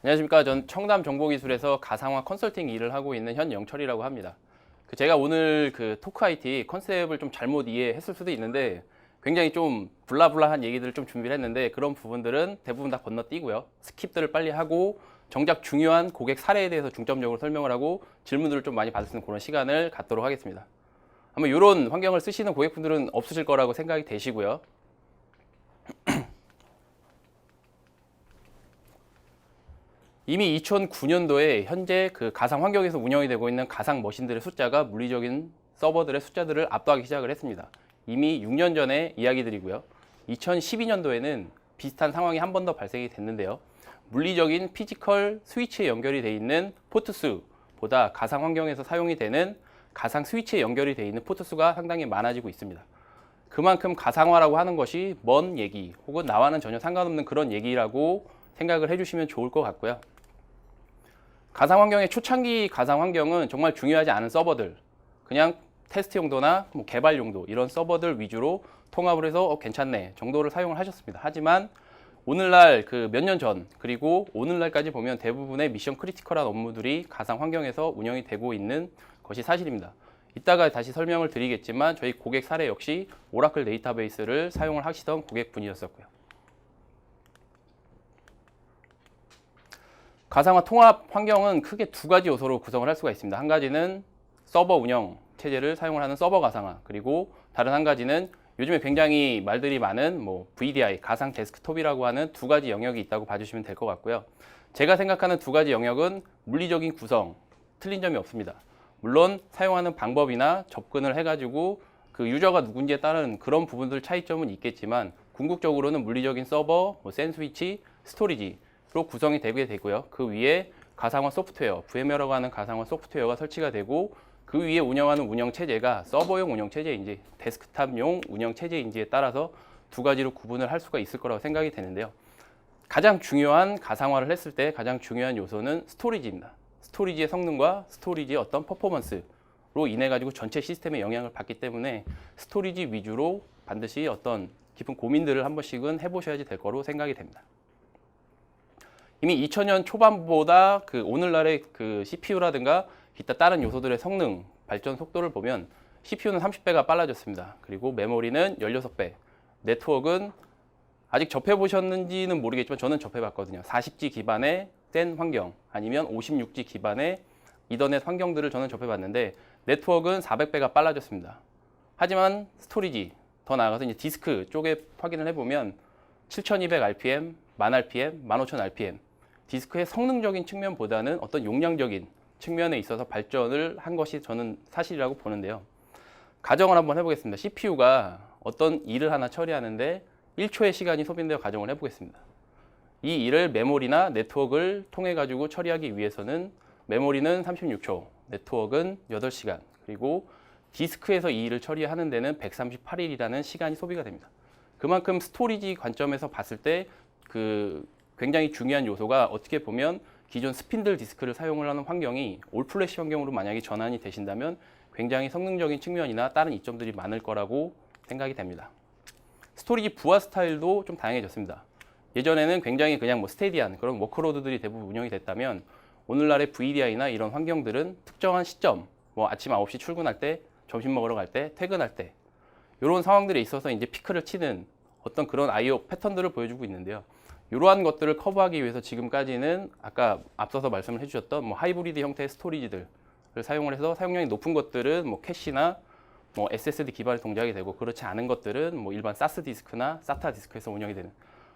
안녕하십니까. 전 청담정보기술에서 가상화 컨설팅 일을 하고 있는 현영철이라고 합니다. 제가 오늘 토크 IT 컨셉을 좀 잘못 이해했을 수도 있는데 굉장히 좀 블라블라한 얘기들을 좀 준비를 했는데 그런 부분들은 대부분 다 건너뛰고요. 스킵들을 빨리 하고 정작 중요한 고객 사례에 대해서 중점적으로 설명을 하고 질문들을 좀 많이 받을 수 있는 그런 시간을 갖도록 하겠습니다. 아마 이런 환경을 쓰시는 고객분들은 없으실 거라고 생각이 되시고요. 이미 2009년도에 현재 가상 환경에서 운영이 되고 있는 가상 머신들의 숫자가 물리적인 서버들의 숫자들을 압도하기 시작을 했습니다. 이미 6년 전의 이야기들이고요. 2012년도에는 비슷한 상황이 한 번 더 발생이 됐는데요. 물리적인 피지컬 스위치에 연결이 되어 있는 포트 수보다 가상 환경에서 사용이 되는 가상 스위치에 연결이 되어 있는 포트 수가 상당히 많아지고 있습니다. 그만큼 가상화라고 하는 것이 먼 얘기 혹은 나와는 전혀 상관없는 그런 얘기라고 생각을 해주시면 좋을 것 같고요. 가상 환경의 초창기 가상 환경은 정말 중요하지 않은 서버들, 그냥 테스트 용도나 개발 용도 이런 서버들 위주로 통합을 해서 괜찮네 정도를 사용을 하셨습니다. 하지만 오늘날 몇 년 전 그리고 오늘날까지 보면 대부분의 미션 크리티컬한 업무들이 가상 환경에서 운영이 되고 있는 것이 사실입니다. 이따가 다시 설명을 드리겠지만 저희 고객 사례 역시 오라클 데이터베이스를 사용을 하시던 고객분이었었고요. 가상화 통합 환경은 크게 두 가지 요소로 구성을 할 수가 있습니다. 한 가지는 서버 운영 체제를 사용을 하는 서버 가상화, 그리고 다른 한 가지는 요즘에 굉장히 말들이 많은 VDI, 가상 데스크톱이라고 하는 두 가지 영역이 있다고 봐주시면 될 것 같고요. 제가 생각하는 두 가지 영역은 물리적인 구성, 틀린 점이 없습니다. 물론 사용하는 방법이나 접근을 해가지고 그 유저가 누군지에 따른 그런 부분들 차이점은 있겠지만 궁극적으로는 물리적인 서버, 센 스위치, 스토리지 로 구성이 되게 되고요. 그 위에 가상화 소프트웨어, VMware라고 하는 가상화 소프트웨어가 설치가 되고 그 위에 운영하는 운영 체제가 서버용 운영 체제인지 데스크탑용 운영 체제인지에 따라서 두 가지로 구분을 할 수가 있을 거라고 생각이 되는데요. 가장 중요한 가상화를 했을 때 가장 중요한 요소는 스토리지입니다. 스토리지의 성능과 스토리지의 어떤 퍼포먼스로 인해 가지고 전체 시스템에 영향을 받기 때문에 스토리지 위주로 반드시 어떤 깊은 고민들을 한 번씩은 해보셔야지 될 거로 생각이 됩니다. 이미 2000년 초반보다 오늘날의 CPU라든가 기타 다른 요소들의 성능, 발전 속도를 보면 CPU는 30배가 빨라졌습니다. 그리고 메모리는 16배, 네트워크는 아직 접해보셨는지는 모르겠지만 저는 접해봤거든요. 40G 기반의 센 환경 아니면 56G 기반의 이더넷 환경들을 저는 접해봤는데 네트워크는 400배가 빨라졌습니다. 하지만 스토리지, 더 나아가서 이제 디스크 쪽에 확인을 해보면 7200rpm, 1000rpm, 15000rpm 디스크의 성능적인 측면보다는 어떤 용량적인 측면에 있어서 발전을 한 것이 저는 사실이라고 보는데요. 가정을 한번 해보겠습니다. CPU가 어떤 일을 하나 처리하는데 1초의 시간이 소비된다고 가정을 해보겠습니다. 이 일을 메모리나 네트워크를 통해 가지고 처리하기 위해서는 메모리는 36초, 네트워크는 8시간, 그리고 디스크에서 이 일을 처리하는 데는 138일이라는 시간이 소비가 됩니다. 그만큼 스토리지 관점에서 봤을 때 굉장히 중요한 요소가 어떻게 보면 기존 스핀들 디스크를 사용을 하는 환경이 올플래시 환경으로 만약에 전환이 되신다면 굉장히 성능적인 측면이나 다른 이점들이 많을 거라고 생각이 됩니다. 스토리지 부하 스타일도 좀 다양해졌습니다. 예전에는 굉장히 그냥 스테디한 그런 워크로드들이 대부분 운영이 됐다면 오늘날의 VDI나 이런 환경들은 특정한 시점, 아침 9시 출근할 때, 점심 먹으러 갈 때, 퇴근할 때 이런 상황들에 있어서 이제 피크를 치는 어떤 그런 I/O 패턴들을 보여주고 있는데요. 이러한 것들을 커버하기 위해서 지금까지는 아까 앞서서 말씀을 해주셨던 하이브리드 형태의 스토리지들을 사용을 해서 사용량이 높은 것들은 캐시나 SSD 기반의 동작이 되고 그렇지 않은 것들은 일반 사스 디스크나 사타 디스크에서 운영이 되는.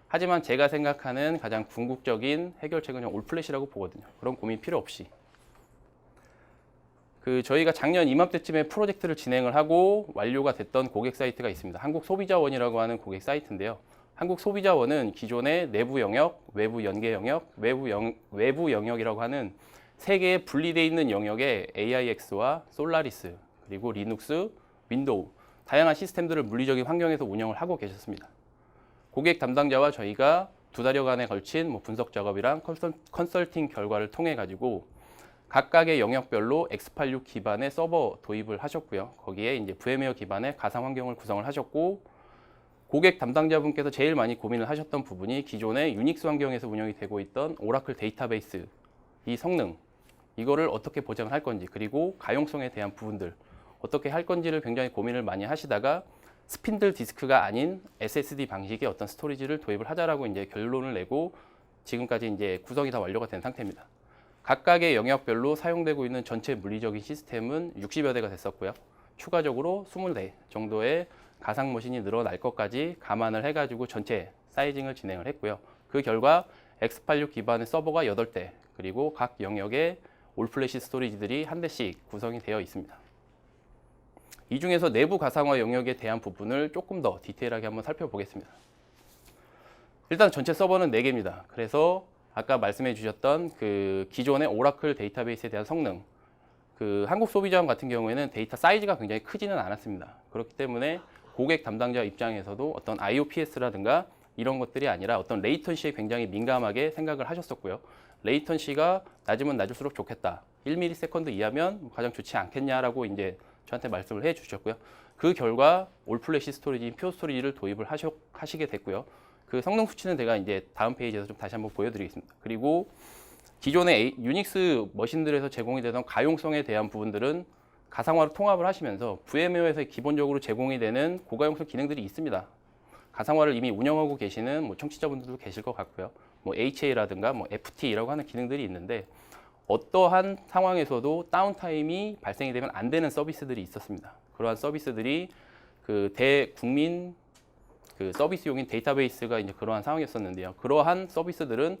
하지만 제가 생각하는 가장 궁극적인 해결책은 올플래시라고 보거든요. 그런 고민 필요 없이. 저희가 작년 이맘때쯤에 프로젝트를 진행을 하고 완료가 됐던 고객 사이트가 있습니다. 한국소비자원이라고 하는 고객 사이트인데요. 한국소비자원은 기존의 내부 영역, 외부 연계 영역, 외부 영역이라고 하는 세 개의 분리되어 있는 영역에 AIX와 솔라리스, 그리고 리눅스, 윈도우, 다양한 시스템들을 물리적인 환경에서 운영을 하고 계셨습니다. 고객 담당자와 저희가 두 달여간에 걸친 분석 작업이랑 컨설팅 결과를 통해 가지고 각각의 영역별로 X86 기반의 서버 도입을 하셨고요. 거기에 이제 VMware 기반의 가상 환경을 구성을 하셨고 고객 담당자분께서 제일 많이 고민을 하셨던 부분이 기존의 유닉스 환경에서 운영이 되고 있던 오라클 데이터베이스 이 성능 이거를 어떻게 보장을 할 건지 그리고 가용성에 대한 부분들 어떻게 할 건지를 굉장히 고민을 많이 하시다가 스핀들 디스크가 아닌 SSD 방식의 어떤 스토리지를 도입을 하자라고 이제 결론을 내고 지금까지 이제 구성이 다 완료가 된 상태입니다. 각각의 영역별로 사용되고 있는 전체 물리적인 시스템은 60여 대가 됐었고요. 추가적으로 20대 정도의 가상 머신이 늘어날 것까지 감안을 해가지고 전체 사이징을 진행을 했고요. 그 결과 X86 기반의 서버가 8대 그리고 각 영역의 올플래시 스토리지들이 한 대씩 구성이 되어 있습니다. 이 중에서 내부 가상화 영역에 대한 부분을 조금 더 디테일하게 한번 살펴보겠습니다. 일단 전체 서버는 4개입니다. 그래서 아까 말씀해 주셨던 그 기존의 오라클 데이터베이스에 대한 성능 그 한국 소비자원 같은 경우에는 데이터 사이즈가 굉장히 크지는 않았습니다. 그렇기 때문에 고객 담당자 입장에서도 어떤 IOPS라든가 이런 것들이 아니라 어떤 레이턴시에 굉장히 민감하게 생각을 하셨었고요. 레이턴시가 낮으면 낮을수록 좋겠다. 1ms 이하면 가장 좋지 않겠냐라고 이제 저한테 말씀을 해 주셨고요. 그 결과 올플래시 스토리지인 퓨어 스토리지를 도입을 하시게 됐고요. 그 성능 수치는 제가 이제 다음 페이지에서 좀 다시 한번 보여드리겠습니다. 그리고 기존의 유닉스 머신들에서 제공이 되던 가용성에 대한 부분들은 가상화로 통합을 하시면서 VMware에서 기본적으로 제공이 되는 고가용성 기능들이 있습니다. 가상화를 이미 운영하고 계시는 뭐 청취자분들도 계실 것 같고요. 뭐 HA라든가 뭐 FT라고 하는 기능들이 있는데 어떠한 상황에서도 다운타임이 발생이 되면 안 되는 서비스들이 있었습니다. 그러한 서비스들이 그 대국민 그 서비스용인 데이터베이스가 이제 그러한 상황이었었는데요. 그러한 서비스들은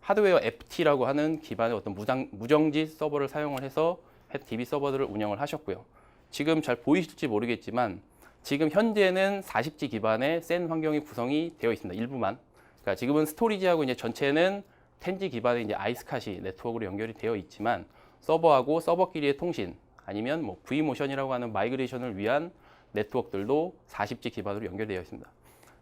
하드웨어 FT라고 하는 기반의 어떤 무정지 서버를 사용을 해서 DB 서버들을 운영을 하셨고요. 지금 잘 보이실지 모르겠지만 지금 현재는 40G 기반의 센 환경이 구성이 되어 있습니다. 일부만. 그러니까 지금은 스토리지하고 이제 전체는 10G 기반의 이제 아이스카시 네트워크로 연결이 되어 있지만 서버하고 서버끼리의 통신 아니면 뭐 V모션이라고 하는 마이그레이션을 위한 네트워크들도 40G 기반으로 연결되어 있습니다.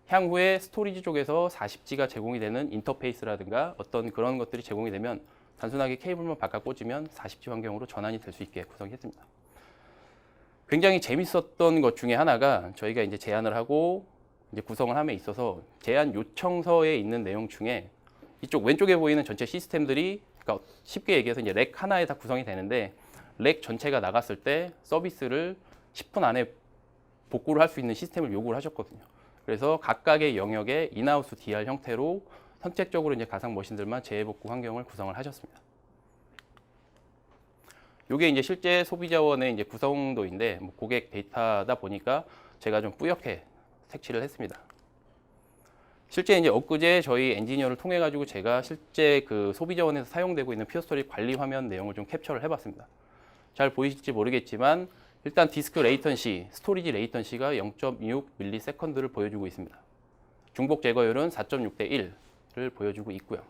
향후에 스토리지 쪽에서 40G가 제공이 되는 인터페이스라든가 어떤 그런 것들이 제공이 되면 단순하게 케이블만 바꿔 꽂으면 40G 환경으로 전환이 될 수 있게 구성했습니다. 굉장히 재밌었던 것 중에 하나가 저희가 이제 제안을 하고 이제 구성을 함에 있어서 제안 요청서에 있는 내용 중에 이쪽 왼쪽에 보이는 전체 시스템들이 그러니까 쉽게 얘기해서 이제 렉 하나에 다 구성이 되는데 렉 전체가 나갔을 때 서비스를 10분 안에 복구를 할 수 있는 시스템을 요구를 하셨거든요. 그래서 각각의 영역에 인하우스 DR 형태로 선택적으로 이제 가상 머신들만 재복구 환경을 구성을 하셨습니다. 이게 이제 실제 소비자원의 이제 구성도인데 뭐 고객 데이터다 보니까 제가 좀 뿌옇게 색칠을 했습니다. 실제 이제 엊그제 저희 엔지니어를 통해 가지고 제가 실제 그 소비자원에서 사용되고 있는 퓨어스토리 관리 화면 내용을 좀 캡처를 해봤습니다. 잘 보이실지 모르겠지만 일단 디스크 레이턴시, 스토리지 레이턴시가 0.26ms를 보여주고 있습니다. 중복 제거율은 4.6대 1를 보여주고 있고요.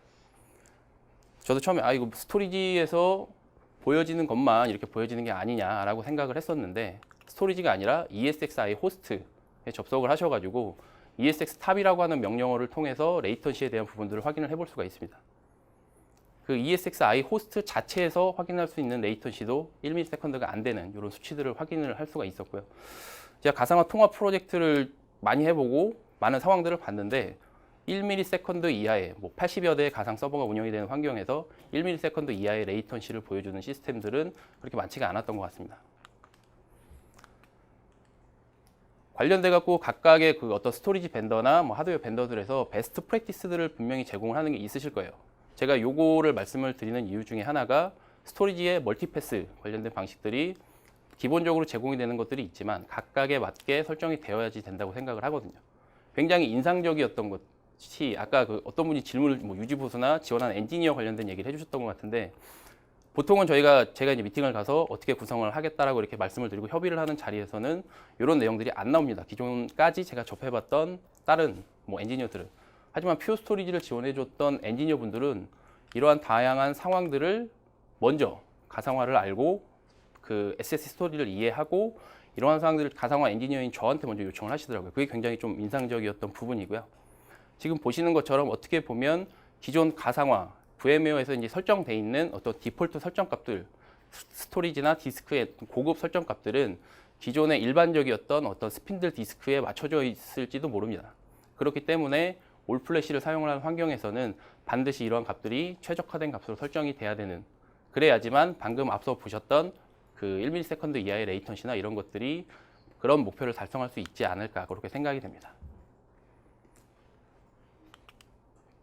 저도 처음에 이거 스토리지에서 보여지는 것만 이렇게 보여지는 게 아니냐라고 생각을 했었는데 스토리지가 아니라 ESXi 호스트에 접속을 하셔가지고 ESX 탑이라고 하는 명령어를 통해서 레이턴시에 대한 부분들을 확인을 해볼 수가 있습니다. 그 ESXi 호스트 자체에서 확인할 수 있는 레이턴시도 1ms가 안 되는 이런 수치들을 확인을 할 수가 있었고요. 제가 가상화 통합 프로젝트를 많이 해보고 많은 상황들을 봤는데 1ms 이하의 뭐 80여 대의 가상 서버가 운영이 되는 환경에서 1ms 이하의 레이턴시를 보여주는 시스템들은 그렇게 많지가 않았던 것 같습니다. 관련돼 갖고 각각의 그 어떤 스토리지 벤더나 뭐 하드웨어 벤더들에서 베스트 프랙티스들을 분명히 제공을 하는 게 있으실 거예요. 제가 요거를 말씀을 드리는 이유 중에 하나가 스토리지의 멀티패스 관련된 방식들이 기본적으로 제공이 되는 것들이 있지만 각각에 맞게 설정이 되어야지 된다고 생각을 하거든요. 굉장히 인상적이었던 것이 아까 그 어떤 분이 질문을 뭐 유지보수나 지원하는 엔지니어 관련된 얘기를 해주셨던 것 같은데 보통은 제가 이제 미팅을 가서 어떻게 구성을 하겠다라고 이렇게 말씀을 드리고 협의를 하는 자리에서는 이런 내용들이 안 나옵니다. 기존까지 제가 접해봤던 다른 뭐 엔지니어들은. 하지만 퓨어 스토리지를 지원해줬던 엔지니어분들은 이러한 다양한 상황들을 먼저 가상화를 알고 그 SS 스토리를 이해하고 이러한 상황들을 가상화 엔지니어인 저한테 먼저 요청을 하시더라고요. 그게 굉장히 좀 인상적이었던 부분이고요. 지금 보시는 것처럼 어떻게 보면 기존 가상화 VMware에서 이제 설정돼 있는 어떤 디폴트 설정값들, 스토리지나 디스크의 고급 설정값들은 기존의 일반적이었던 어떤 스핀들 디스크에 맞춰져 있을지도 모릅니다. 그렇기 때문에 올 플래시를 사용하는 환경에서는 반드시 이러한 값들이 최적화된 값으로 설정이 돼야 되는, 그래야지만 방금 앞서 보셨던 그 1ms 이하의 레이턴시나 이런 것들이 그런 목표를 달성할 수 있지 않을까 그렇게 생각이 됩니다.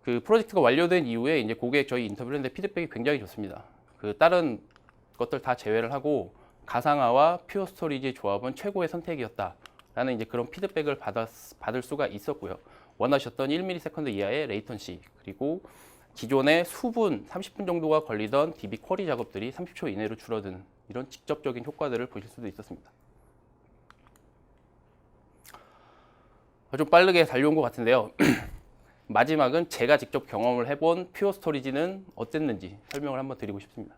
그 프로젝트가 완료된 이후에 이제 고객 저희 인터뷰를 했는데 피드백이 굉장히 좋습니다. 그 다른 것들 다 제외를 하고 가상화와 퓨어 스토리지의 조합은 최고의 선택이었다라는 이제 그런 피드백을 받을 수가 있었고요. 원하셨던 1ms 이하의 레이턴시, 그리고 기존의 수분 30분 정도가 걸리던 DB 쿼리 작업들이 30초 이내로 줄어드는 이런 직접적인 효과들을 보실 수도 있었습니다. 좀 빠르게 달려온 것 같은데요. 마지막은 제가 직접 경험을 해본 퓨어 스토리지는 어땠는지 설명을 한번 드리고 싶습니다.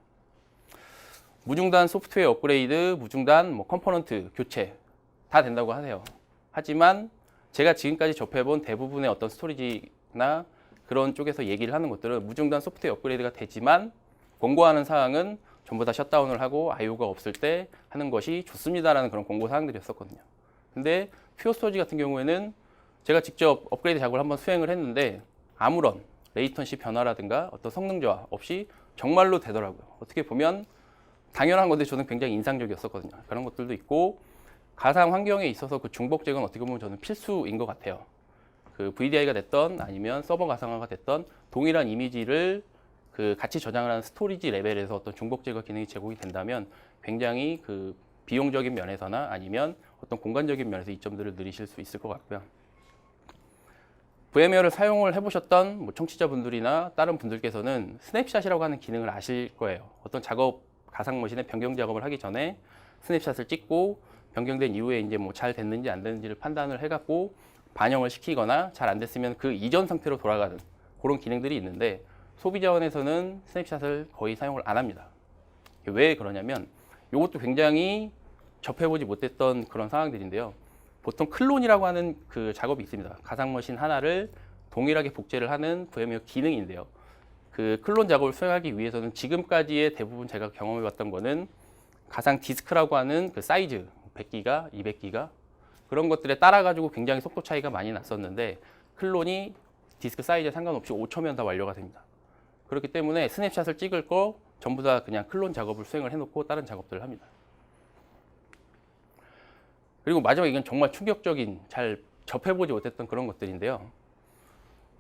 무중단 소프트웨어 업그레이드, 무중단 컴포넌트 교체 다 된다고 하세요. 하지만 제가 지금까지 접해본 대부분의 어떤 스토리지나 그런 쪽에서 얘기를 하는 것들은 무중단 소프트웨어 업그레이드가 되지만 권고하는 사항은 전부 다 셧다운을 하고 IO가 없을 때 하는 것이 좋습니다라는 그런 권고 사항들이었었거든요. 근데 퓨어 스토리지 같은 경우에는 제가 직접 업그레이드 작업을 한번 수행을 했는데 아무런 레이턴시 변화라든가 어떤 성능 저하 없이 정말로 되더라고요. 어떻게 보면 당연한 건데 저는 굉장히 인상적이었었거든요. 그런 것들도 있고 가상 환경에 있어서 그 중복 제거는 어떻게 보면 저는 필수인 것 같아요. 그 VDI가 됐던 아니면 서버 가상화가 됐던 동일한 이미지를 그 같이 저장을 하는 스토리지 레벨에서 어떤 중복 제거 기능이 제공이 된다면 굉장히 그 비용적인 면에서나 아니면 어떤 공간적인 면에서 이점들을 누리실 수 있을 것 같고요. VMware를 사용을 해보셨던 청취자분들이나 다른 분들께서는 스냅샷이라고 하는 기능을 아실 거예요. 어떤 작업 가상머신에 변경 작업을 하기 전에 스냅샷을 찍고 변경된 이후에 이제 잘 됐는지 안 됐는지를 판단을 해갖고 반영을 시키거나 잘 안 됐으면 그 이전 상태로 돌아가는 그런 기능들이 있는데 소비자원에서는 스냅샷을 거의 사용을 안 합니다. 왜 그러냐면 이것도 굉장히 접해보지 못했던 그런 상황들인데요. 보통 클론이라고 하는 그 작업이 있습니다. 가상머신 하나를 동일하게 복제를 하는 VMware 기능인데요. 그 클론 작업을 수행하기 위해서는 지금까지의 대부분 제가 경험해봤던 거는 가상 디스크라고 하는 그 사이즈 100기가, 200기가 그런 것들에 따라가지고 굉장히 속도 차이가 많이 났었는데 클론이 디스크 사이즈에 상관없이 5초면 다 완료가 됩니다. 그렇기 때문에 스냅샷을 찍을 거 전부 다 그냥 클론 작업을 수행을 해놓고 다른 작업들을 합니다. 그리고 마지막에 이건 정말 충격적인, 잘 접해보지 못했던 그런 것들인데요.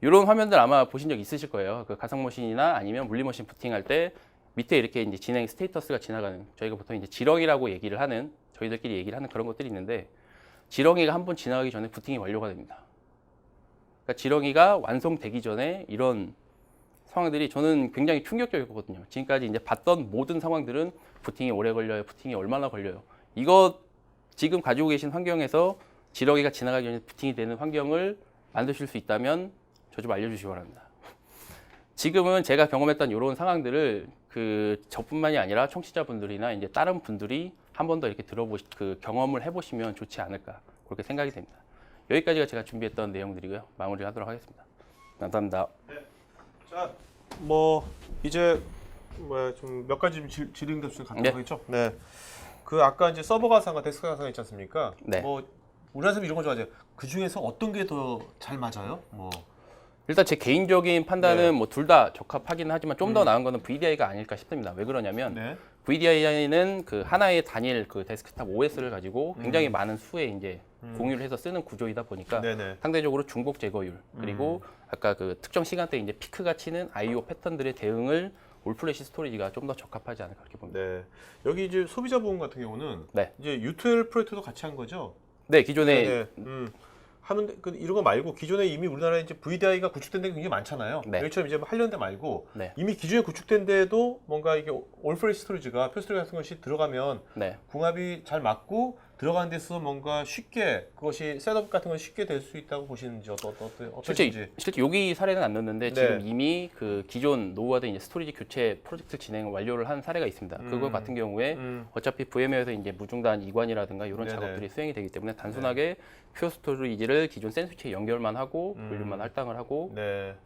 이런 화면들 아마 보신 적 있으실 거예요. 그 가상머신이나 아니면 물리머신 부팅할 때 밑에 이렇게 이제 진행 스테이터스가 지나가는, 저희가 보통 이제 지렁이라고 얘기를 하는, 저희들끼리 얘기를 하는 그런 것들이 있는데 지렁이가 한 번 지나가기 전에 부팅이 완료가 됩니다. 그러니까 지렁이가 완성되기 전에 이런 상황들이 저는 굉장히 충격적이었거든요. 지금까지 이제 봤던 모든 상황들은 부팅이 오래 걸려요. 부팅이 얼마나 걸려요. 이거 지금 가지고 계신 환경에서 지렁이가 지나가기 전에 부팅이 되는 환경을 만드실 수 있다면 저 좀 알려주시기 바랍니다. 지금은 제가 경험했던 이런 상황들을 저뿐만이 아니라 청취자분들이나 이제 다른 분들이 한 번 더 이렇게 경험을 해보시면 좋지 않을까 그렇게 생각이 됩니다. 여기까지가 제가 준비했던 내용들이고요. 마무리하도록 하겠습니다. 감사합니다. 네. 자, 이제 좀 몇 가지 질의응답 갖도록 하겠죠. 네. 그 아까 이제 서버 가상과 데스크 가상 있지 않습니까? 네. 우리나라 사람이 이런 거 좋아하죠. 그 중에서 어떤 게 더 잘 맞아요? 일단 제 개인적인 판단은 둘 다 적합하긴 하지만 좀 더 나은 거는 VDI가 아닐까 싶습니다. 왜 그러냐면 VDI는 그 하나의 단일 그 데스크탑 OS를 가지고 굉장히 많은 수의 이제 공유를 해서 쓰는 구조이다 보니까 상대적으로 중복 제거율 그리고 아까 그 특정 시간대에 이제 피크가 치는 I/O 패턴들의 대응을 올플래시 스토리지가 좀 더 적합하지 않을까 그렇게 봅니다. 네. 여기 이제 소비자 보험 같은 경우는 네. 이제 U2L 프로젝트도 같이 한 거죠? 네, 기존에 하는데 이런 거 말고 기존에 이미 우리나라에 이제 VDI가 구축된 데가 굉장히 많잖아요. 네. 여기처럼 이제 하려는 데 말고 네. 이미 기존에 구축된 데도 뭔가 이게 올플래시 스토리지가 표 스토리 같은 것이 들어가면 네. 궁합이 잘 맞고 들어가는 데서 뭔가 쉽게 그것이 셋업 같은 건 쉽게 될 수 있다고 보시는지 어떠신지. 실제 여기 사례는 안 넣었는데 네. 지금 이미 그 기존 노후화된 이제 스토리지 교체 프로젝트 진행 완료를 한 사례가 있습니다. 그거 같은 경우에 어차피 VMware에서 이제 무중단 이관이라든가 이런 작업들이 수행이 되기 때문에 단순하게 퓨어 스토리지를 기존 센 스위치에 연결만 하고 볼륨만 할당을 하고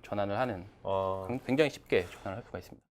전환을 하는 굉장히 쉽게 전환을 할 수가 있습니다.